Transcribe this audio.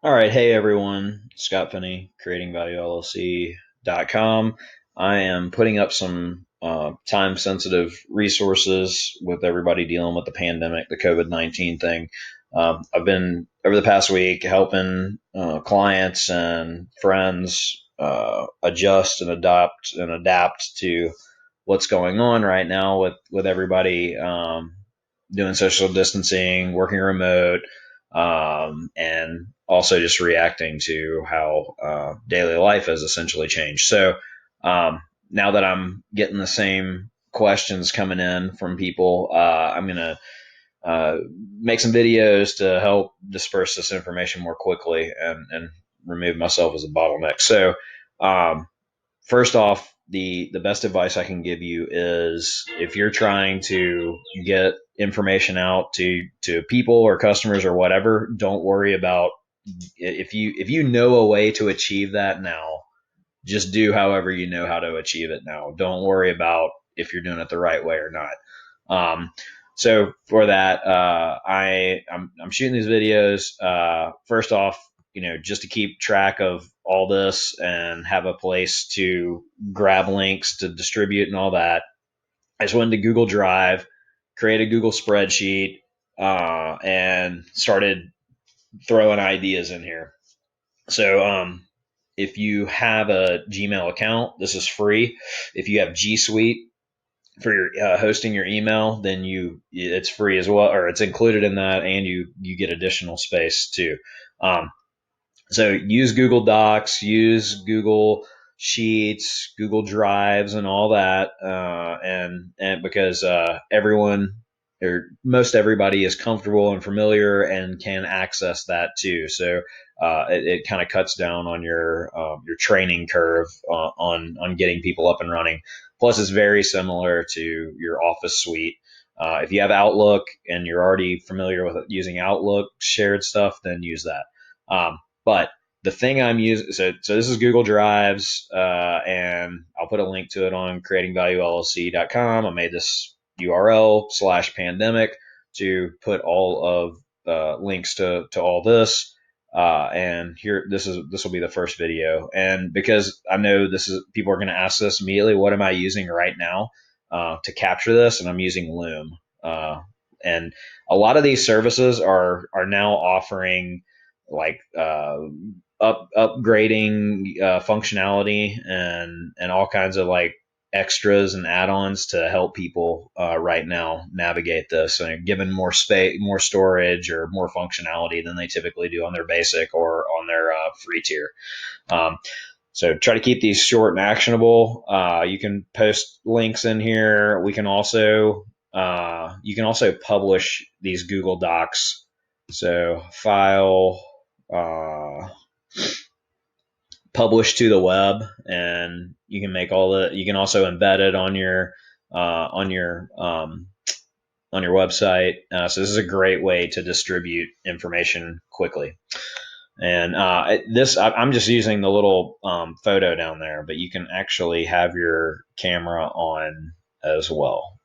All right. Hey, everyone. Scott Finney, creatingvaluellc.com. I am putting up some time sensitive resources with everybody dealing with the pandemic, the COVID-19 thing. I've been, over the past week, helping clients and friends adjust and adapt to what's going on right now with everybody doing social distancing, working remote, and also just reacting to how daily life has essentially changed. So now that I'm getting the same questions coming in from people, I'm going to uh, make some videos to help disperse this information more quickly and remove myself as a bottleneck. So first off, the best advice I can give you is if you're trying to get information out to people or customers or whatever, don't worry about if you know a way to achieve that now, just do however you know how to achieve it now. Don't worry about if you're doing it the right way or not. So for that, I'm shooting these videos. First off, just to keep track of all this and have a place to grab links to distribute and all that. I just went to Google Drive, created a Google spreadsheet, and started throwing ideas in here. So if you have a Gmail account, this is free. If you have G Suite for your hosting your email, then it's free as well, or it's included in that, and you get additional space too. Um, so use Google Docs, use Google Sheets, Google Drives, and all that, and because everyone or most everybody is comfortable and familiar and can access that too. So it kind of cuts down on your training curve on getting people up and running. Plus, it's very similar to your Office suite. If you have Outlook and you're already familiar with using Outlook shared stuff, then use that. But the thing I'm using, so this is Google Drives, and I'll put a link to it on creatingvaluellc.com. I made this URL/pandemic to put all of links to all this. And here, this will be the first video. And because I know people are going to ask this immediately, what am I using right now to capture this? And I'm using Loom. And a lot of these services are now offering like upgrading functionality and all kinds of like extras and add-ons to help people right now navigate this and given more space, more storage, or more functionality than they typically do on their basic or on their free tier. Um, so try to keep these short and actionable. You can post links in here. You can also publish these Google Docs. So file, uh, publish to the web, and you can make you can also embed it on your uh, on your um, on your website. So this is a great way to distribute information quickly. And I'm just using the little photo down there, but you can actually have your camera on as well.